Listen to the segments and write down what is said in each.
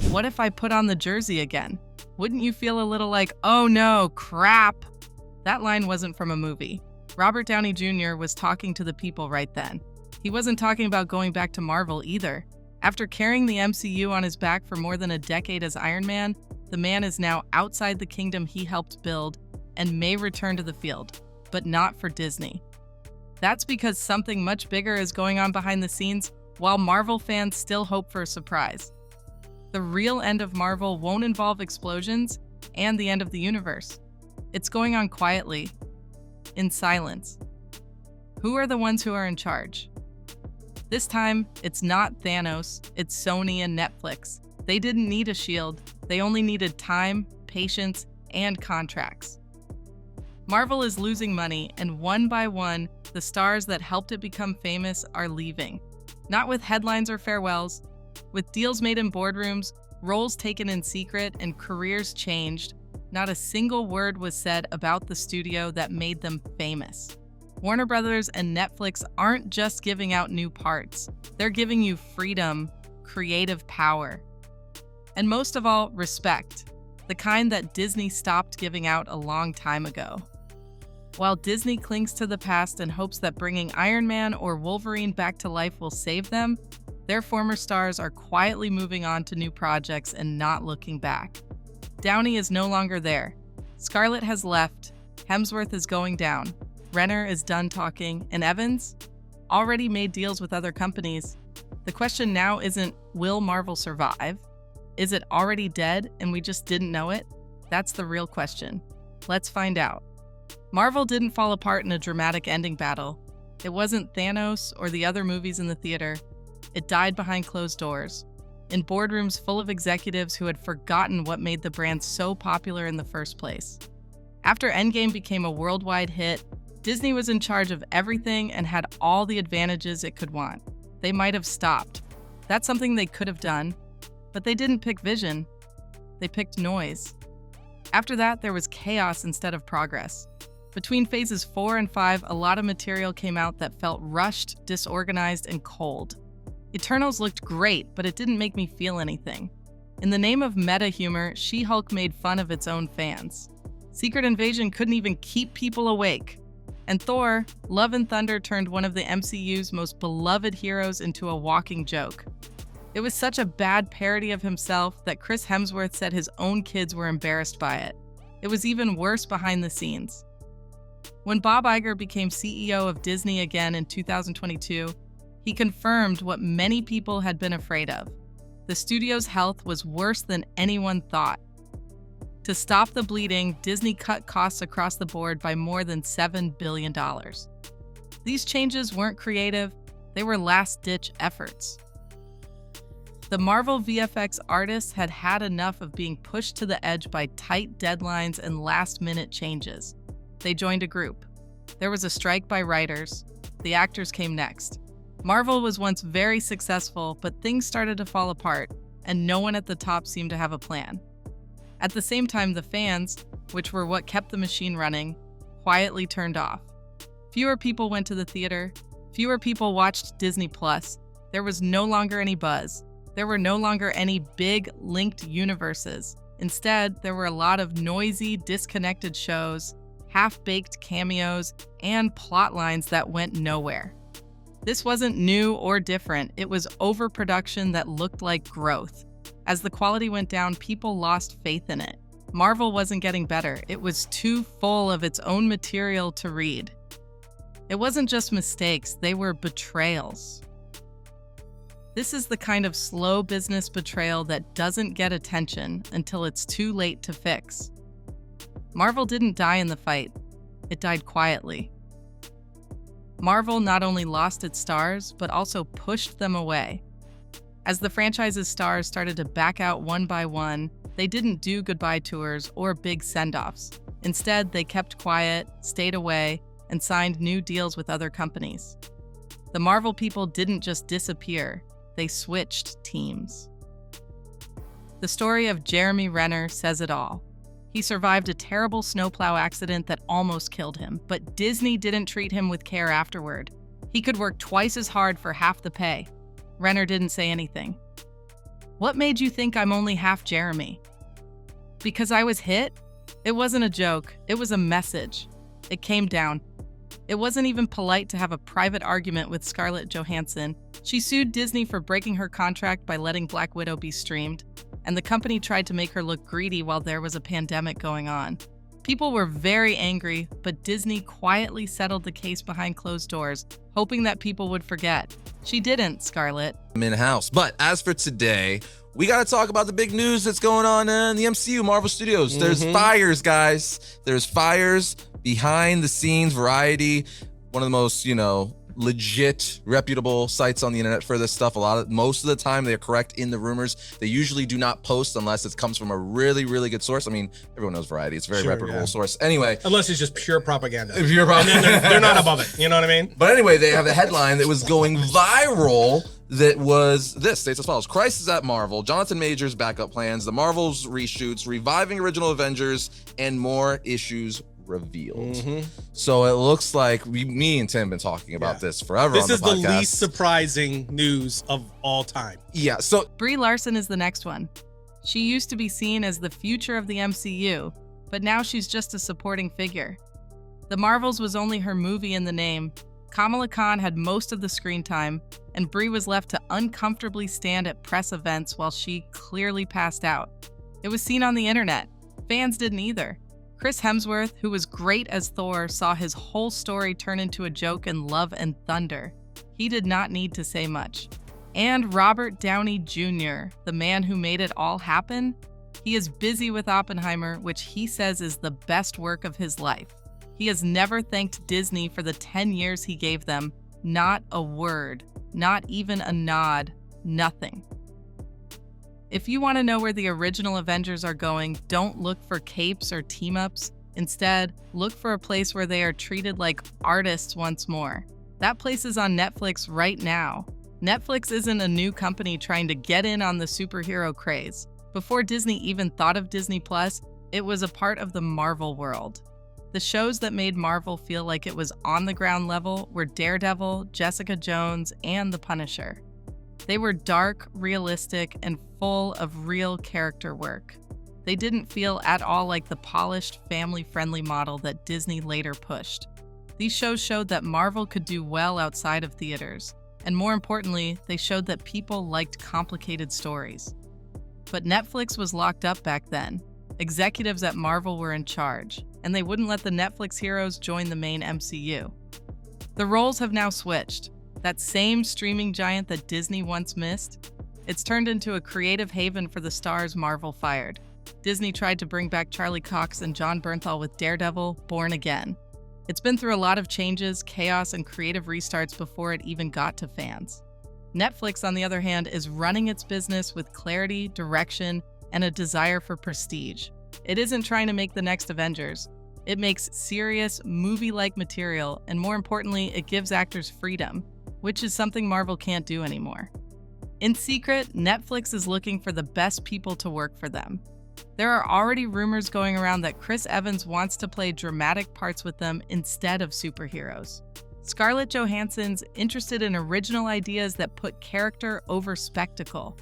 What if I put on the jersey again? Wouldn't you feel a little like, oh no, crap? That line wasn't from a movie. Robert Downey Jr. was talking to the people right then. He wasn't talking about going back to Marvel either. After carrying the MCU on his back for more than a decade as Iron Man, the man is now outside the kingdom he helped build and may return to the field, but not for Disney. That's because something much bigger is going on behind the scenes, while Marvel fans still hope for a surprise. The real end of Marvel won't involve explosions and the end of the universe. It's going on quietly, in silence. Who are the ones who are in charge? This time, it's not Thanos, it's Sony and Netflix. They didn't need a shield, they only needed time, patience, and contracts. Marvel is losing money, and one by one, the stars that helped it become famous are leaving. Not with headlines or farewells, with deals made in boardrooms, roles taken in secret, and careers changed. Not a single word was said about the studio that made them famous. Warner Brothers and Netflix aren't just giving out new parts. They're giving you freedom, creative power, and most of all, respect, the kind that Disney stopped giving out a long time ago. While Disney clings to the past and hopes that bringing Iron Man or Wolverine back to life will save them, their former stars are quietly moving on to new projects and not looking back. Downey is no longer there. Scarlett has left. Hemsworth is going down. Renner is done talking. And Evans already made deals with other companies. The question now isn't, will Marvel survive? Is it already dead and we just didn't know it? That's the real question. Let's find out. Marvel didn't fall apart in a dramatic ending battle. It wasn't Thanos or the other movies in the theater. It died behind closed doors, in boardrooms full of executives who had forgotten what made the brand so popular in the first place. After Endgame became a worldwide hit, Disney was in charge of everything and had all the advantages it could want. They might have stopped. That's something they could have done, but they didn't pick vision. They picked noise. After that, there was chaos instead of progress. Between phases 4 and 5, a lot of material came out that felt rushed, disorganized, and cold. Eternals looked great, but it didn't make me feel anything. In the name of meta humor, She-Hulk made fun of its own fans. Secret Invasion couldn't even keep people awake. And Thor, Love and Thunder turned one of the MCU's most beloved heroes into a walking joke. It was such a bad parody of himself that Chris Hemsworth said his own kids were embarrassed by it. It was even worse behind the scenes. When Bob Iger became CEO of Disney again in 2022, he confirmed what many people had been afraid of. The studio's health was worse than anyone thought. To stop the bleeding, Disney cut costs across the board by more than $7 billion. These changes weren't creative, they were last-ditch efforts. The Marvel VFX artists had had enough of being pushed to the edge by tight deadlines and last-minute changes. They joined a group. There was a strike by writers. The actors came next. Marvel was once very successful, but things started to fall apart, and no one at the top seemed to have a plan. At the same time, the fans, which were what kept the machine running, quietly turned off. Fewer people went to the theater. Fewer people watched Disney+. There was no longer any buzz. There were no longer any big, linked universes. Instead, there were a lot of noisy, disconnected shows, half-baked cameos, and plot lines that went nowhere. This wasn't new or different, it was overproduction that looked like growth. As the quality went down, people lost faith in it. Marvel wasn't getting better, it was too full of its own material to read. It wasn't just mistakes, they were betrayals. This is the kind of slow business betrayal that doesn't get attention until it's too late to fix. Marvel didn't die in the fight, it died quietly. Marvel not only lost its stars, but also pushed them away. As the franchise's stars started to back out one by one, they didn't do goodbye tours or big send-offs. Instead, they kept quiet, stayed away, and signed new deals with other companies. The Marvel people didn't just disappear, they switched teams. The story of Jeremy Renner says it all. He survived a terrible snowplow accident that almost killed him, but Disney didn't treat him with care afterward. He could work twice as hard for half the pay. Renner didn't say anything. What made you think I'm only half Jeremy? Because I was hit? It wasn't a joke. It was a message. It came down. It wasn't even polite to have a private argument with Scarlett Johansson. She sued Disney for breaking her contract by letting Black Widow be streamed, and the company tried to make her look greedy while there was a pandemic going on. People were very angry, but Disney quietly settled the case behind closed doors, hoping that people would forget. She didn't, Scarlett. I'm in-house. But as for today, we got to talk about the big news that's going on in the MCU, Marvel Studios. There's fires, guys. There's fires behind the scenes. Variety, one of the most, legit, reputable sites on the internet for this stuff. Most of the time, they're correct in the rumors. They usually do not post unless it comes from a really, really good source. I mean, everyone knows Variety. It's a very reputable source. Anyway. Unless it's just pure propaganda. Pure propaganda. And then they're not above it. You know what I mean? But anyway, they have a headline that was going viral that was this, states as follows. Crisis at Marvel, Jonathan Majors backup plans, the Marvels reshoots, reviving original Avengers, and more issues revealed. So it looks like me and Tim have been talking about this forever. This is the podcast. least surprising news of all time. Yeah, so Brie Larson is the next one. She used to be seen as the future of the MCU, but now she's just a supporting figure. The Marvels was only her movie in the name. Kamala Khan had most of the screen time, and Brie was left to uncomfortably stand at press events while she clearly passed out. It was seen on the internet. Fans didn't either. Chris Hemsworth, who was great as Thor, saw his whole story turn into a joke in Love and Thunder. He did not need to say much. And Robert Downey Jr., the man who made it all happen, he is busy with Oppenheimer, which he says is the best work of his life. He has never thanked Disney for the 10 years he gave them. Not a word, not even a nod, nothing. If you want to know where the original Avengers are going, don't look for capes or team-ups. Instead, look for a place where they are treated like artists once more. That place is on Netflix right now. Netflix isn't a new company trying to get in on the superhero craze. Before Disney even thought of Disney Plus, it was a part of the Marvel world. The shows that made Marvel feel like it was on the ground level were Daredevil, Jessica Jones, and The Punisher. They were dark, realistic, and full of real character work. They didn't feel at all like the polished, family-friendly model that Disney later pushed. These shows showed that Marvel could do well outside of theaters, and more importantly, they showed that people liked complicated stories. But Netflix was locked up back then. Executives at Marvel were in charge, and they wouldn't let the Netflix heroes join the main MCU. The roles have now switched. That same streaming giant that Disney once missed, it's turned into a creative haven for the stars Marvel fired. Disney tried to bring back Charlie Cox and Jon Bernthal with Daredevil, Born Again. It's been through a lot of changes, chaos, and creative restarts before it even got to fans. Netflix, on the other hand, is running its business with clarity, direction, and a desire for prestige. It isn't trying to make the next Avengers. It makes serious, movie-like material, and more importantly, it gives actors freedom, which is something Marvel can't do anymore. In secret, Netflix is looking for the best people to work for them. There are already rumors going around that Chris Evans wants to play dramatic parts with them instead of superheroes. Scarlett Johansson's interested in original ideas that put character over spectacle.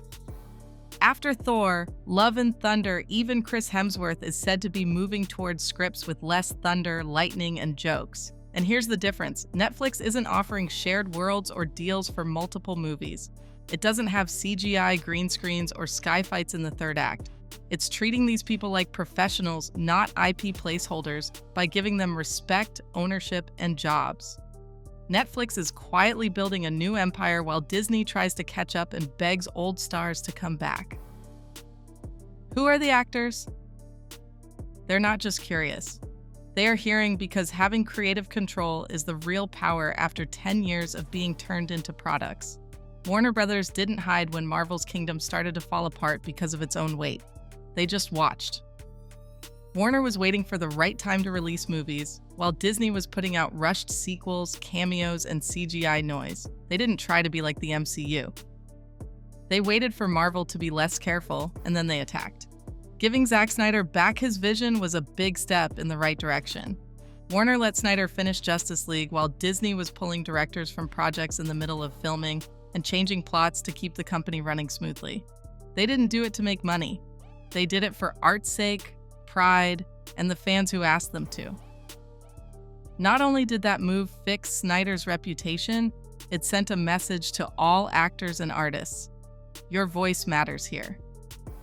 After Thor, Love and Thunder, even Chris Hemsworth is said to be moving towards scripts with less thunder, lightning, and jokes. And here's the difference. Netflix isn't offering shared worlds or deals for multiple movies. It doesn't have CGI, green screens, or sky fights in the third act. It's treating these people like professionals, not IP placeholders, by giving them respect, ownership, and jobs. Netflix is quietly building a new empire while Disney tries to catch up and begs old stars to come back. Who are the actors? They're not just curious. They are hearing because having creative control is the real power after 10 years of being turned into products. Warner Brothers didn't hide when Marvel's kingdom started to fall apart because of its own weight. They just watched. Warner was waiting for the right time to release movies, while Disney was putting out rushed sequels, cameos, and CGI noise. They didn't try to be like the MCU. They waited for Marvel to be less careful, and then they attacked. Giving Zack Snyder back his vision was a big step in the right direction. Warner let Snyder finish Justice League while Disney was pulling directors from projects in the middle of filming and changing plots to keep the company running smoothly. They didn't do it to make money. They did it for art's sake, pride, and the fans who asked them to. Not only did that move fix Snyder's reputation, it sent a message to all actors and artists. Your voice matters here.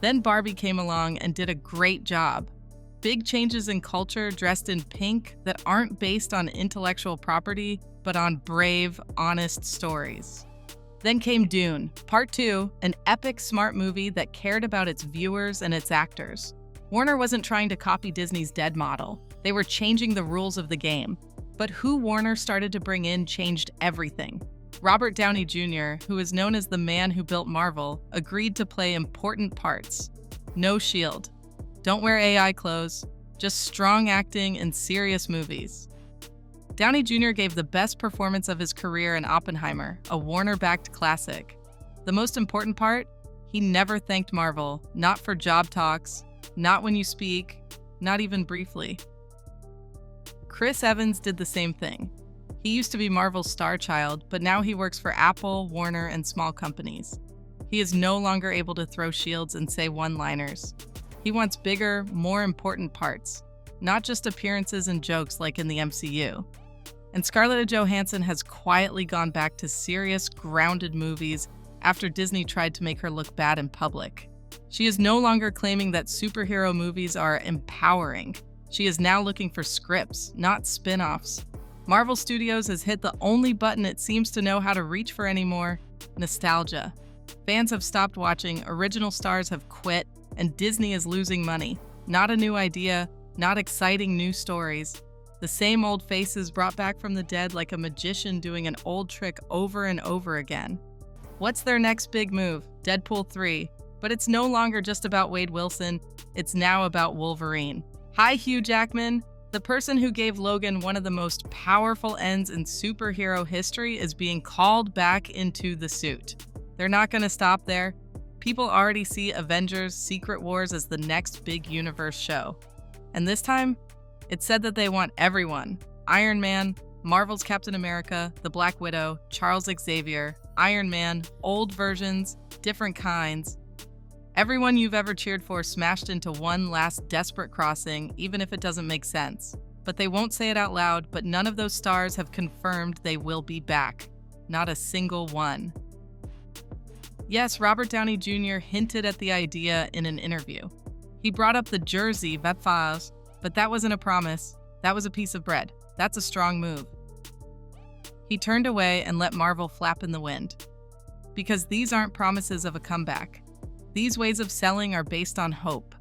Then Barbie came along and did a great job. Big changes in culture dressed in pink that aren't based on intellectual property, but on brave, honest stories. Then came Dune, Part 2, an epic, smart movie that cared about its viewers and its actors. Warner wasn't trying to copy Disney's dead model. They were changing the rules of the game. But who Warner started to bring in changed everything. Robert Downey Jr., who is known as the man who built Marvel, agreed to play important parts. No shield. Don't wear AI clothes. Just strong acting in serious movies. Downey Jr. gave the best performance of his career in Oppenheimer, a Warner-backed classic. The most important part? He never thanked Marvel, not for job talks, not when you speak, not even briefly. Chris Evans did the same thing. He used to be Marvel's star child, but now he works for Apple, Warner, and small companies. He is no longer able to throw shields and say one-liners. He wants bigger, more important parts, not just appearances and jokes like in the MCU. And Scarlett Johansson has quietly gone back to serious, grounded movies after Disney tried to make her look bad in public. She is no longer claiming that superhero movies are empowering. She is now looking for scripts, not spin-offs. Marvel Studios has hit the only button it seems to know how to reach for anymore: nostalgia. Fans have stopped watching, original stars have quit, and Disney is losing money. Not a new idea, not exciting new stories. The same old faces brought back from the dead like a magician doing an old trick over and over again. What's their next big move? Deadpool 3. But it's no longer just about Wade Wilson, it's now about Wolverine. Hi, Hugh Jackman. The person who gave Logan one of the most powerful ends in superhero history is being called back into the suit. They're not going to stop there. People already see Avengers: Secret Wars as the next big universe show. And this time, it's said that they want everyone. Iron Man, Marvel's Captain America, the Black Widow, Charles Xavier, Iron Man, old versions, different kinds. Everyone you've ever cheered for smashed into one last desperate crossing, even if it doesn't make sense. But they won't say it out loud, but none of those stars have confirmed they will be back. Not a single one. Yes, Robert Downey Jr. hinted at the idea in an interview. He brought up the jersey, Vêtements, but that wasn't a promise. That was a piece of bread. That's a strong move. He turned away and let Marvel flap in the wind. Because these aren't promises of a comeback. These ways of selling are based on hope.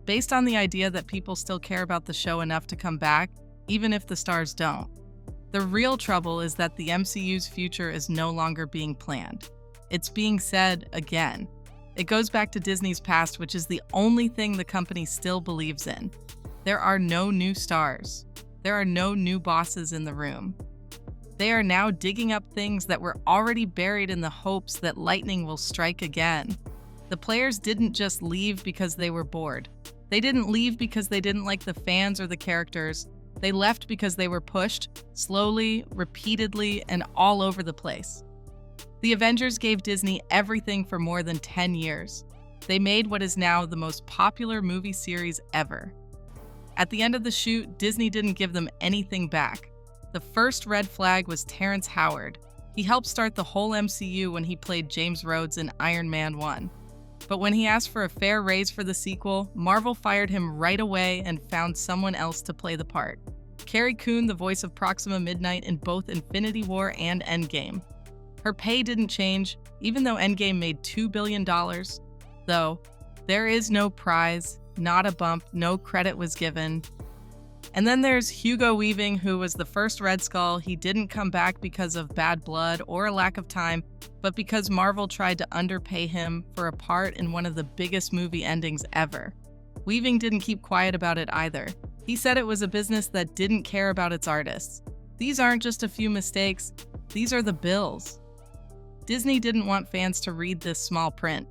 Based on the idea that people still care about the show enough to come back, even if the stars don't. The real trouble is that the MCU's future is no longer being planned. It's being said again. It goes back to Disney's past, which is the only thing the company still believes in. There are no new stars. There are no new bosses in the room. They are now digging up things that were already buried in the hopes that lightning will strike again. The players didn't just leave because they were bored. They didn't leave because they didn't like the fans or the characters. They left because they were pushed, slowly, repeatedly, and all over the place. The Avengers gave Disney everything for more than 10 years. They made what is now the most popular movie series ever. At the end of the shoot, Disney didn't give them anything back. The first red flag was Terrence Howard. He helped start the whole MCU when he played James Rhodes in Iron Man 1. But when he asked for a fair raise for the sequel, Marvel fired him right away and found someone else to play the part. Carrie Coon, the voice of Proxima Midnight in both Infinity War and Endgame. Her pay didn't change, even though Endgame made $2 billion. Though, there is no prize, not a bump, no credit was given. And then there's Hugo Weaving, who was the first Red Skull. He didn't come back because of bad blood or a lack of time, but because Marvel tried to underpay him for a part in one of the biggest movie endings ever. Weaving didn't keep quiet about it either. He said it was a business that didn't care about its artists. These aren't just a few mistakes, these are the bills. Disney didn't want fans to read this small print.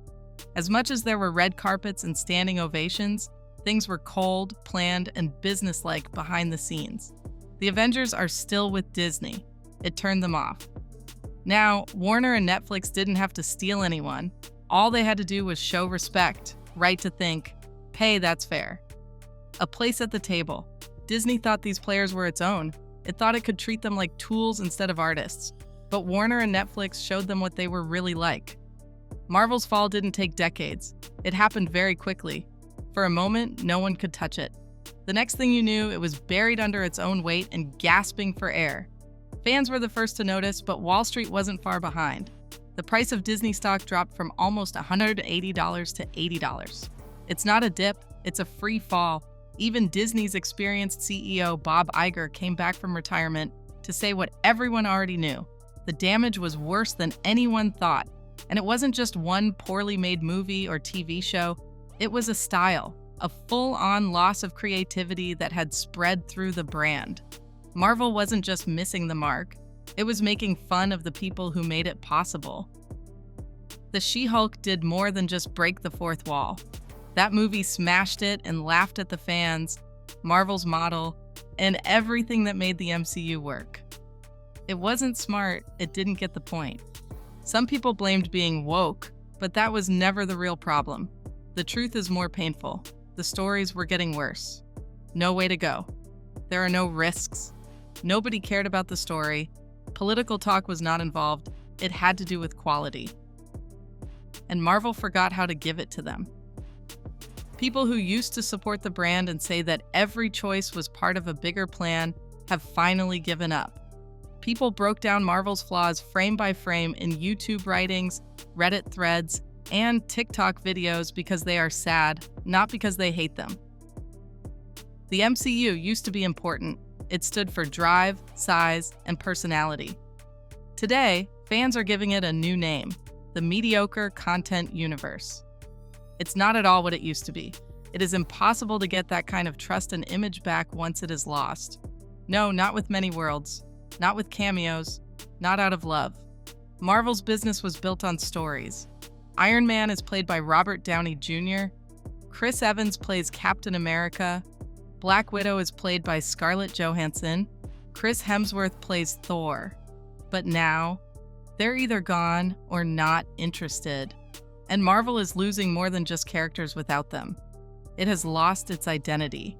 As much as there were red carpets and standing ovations, things were cold, planned, and businesslike behind the scenes. The Avengers are still with Disney. It turned them off. Now, Warner and Netflix didn't have to steal anyone. All they had to do was show respect, right to think, hey, that's fair. A place at the table. Disney thought these players were its own. It thought it could treat them like tools instead of artists. But Warner and Netflix showed them what they were really like. Marvel's fall didn't take decades. It happened very quickly. For a moment, no one could touch it. The next thing you knew, it was buried under its own weight and gasping for air. Fans were the first to notice, but Wall Street wasn't far behind. The price of Disney stock dropped from almost $180 to $80. It's not a dip, it's a free fall. Even Disney's experienced CEO Bob Iger came back from retirement to say what everyone already knew. The damage was worse than anyone thought. And it wasn't just one poorly made movie or TV show, it was a style, a full-on loss of creativity that had spread through the brand. Marvel wasn't just missing the mark, it was making fun of the people who made it possible. The She-Hulk did more than just break the fourth wall. That movie smashed it and laughed at the fans, Marvel's model, and everything that made the MCU work. It wasn't smart, it didn't get the point. Some people blamed being woke, but that was never the real problem. The truth is more painful. The stories were getting worse. No way to go. There are no risks. Nobody cared about the story. Political talk was not involved. It had to do with quality. And Marvel forgot how to give it to them. People who used to support the brand and say that every choice was part of a bigger plan have finally given up. People broke down Marvel's flaws frame by frame in YouTube writings, Reddit threads, and TikTok videos because they are sad, not because they hate them. The MCU used to be important. It stood for drive, size, and personality. Today, fans are giving it a new name, the mediocre content universe. It's not at all what it used to be. It is impossible to get that kind of trust and image back once it is lost. No, not with many worlds. Not with cameos, not out of love. Marvel's business was built on stories. Iron Man is played by Robert Downey Jr., Chris Evans plays Captain America, Black Widow is played by Scarlett Johansson, Chris Hemsworth plays Thor. But now, they're either gone or not interested. And Marvel is losing more than just characters without them. It has lost its identity.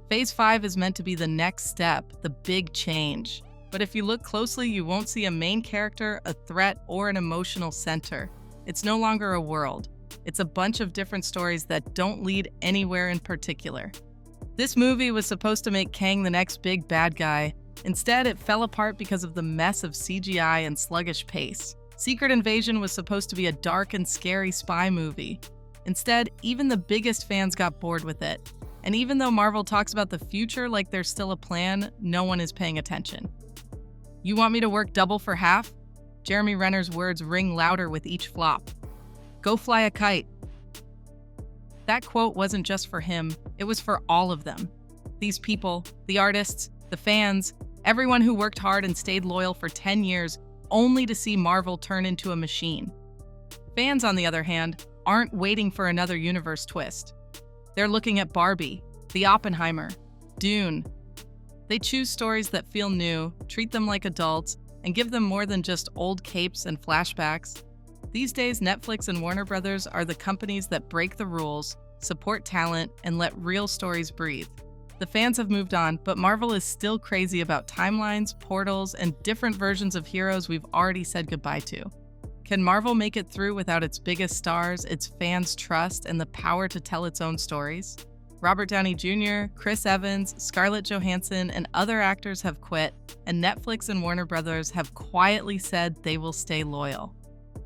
Phase 5 is meant to be the next step, the big change. But if you look closely, you won't see a main character, a threat, or an emotional center. It's no longer a world. It's a bunch of different stories that don't lead anywhere in particular. This movie was supposed to make Kang the next big bad guy. Instead, it fell apart because of the mess of CGI and sluggish pace. Secret Invasion was supposed to be a dark and scary spy movie. Instead, even the biggest fans got bored with it. And even though Marvel talks about the future like there's still a plan, no one is paying attention. You want me to work double for half? Jeremy Renner's words ring louder with each flop. Go fly a kite. That quote wasn't just for him, it was for all of them. These people, the artists, the fans, everyone who worked hard and stayed loyal for 10 years only to see Marvel turn into a machine. Fans, on the other hand, aren't waiting for another universe twist. They're looking at Barbie, The Oppenheimer, Dune. They choose stories that feel new, treat them like adults, and give them more than just old capes and flashbacks. These days, Netflix and Warner Brothers are the companies that break the rules, support talent, and let real stories breathe. The fans have moved on, but Marvel is still crazy about timelines, portals, and different versions of heroes we've already said goodbye to. Can Marvel make it through without its biggest stars, its fans' trust, and the power to tell its own stories? Robert Downey Jr., Chris Evans, Scarlett Johansson, and other actors have quit, and Netflix and Warner Brothers have quietly said they will stay loyal.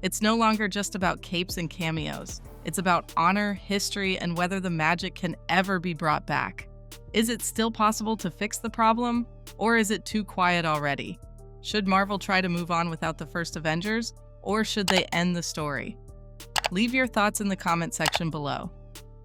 It's no longer just about capes and cameos. It's about honor, history, and whether the magic can ever be brought back. Is it still possible to fix the problem, or is it too quiet already? Should Marvel try to move on without the first Avengers, or should they end the story? Leave your thoughts in the comment section below.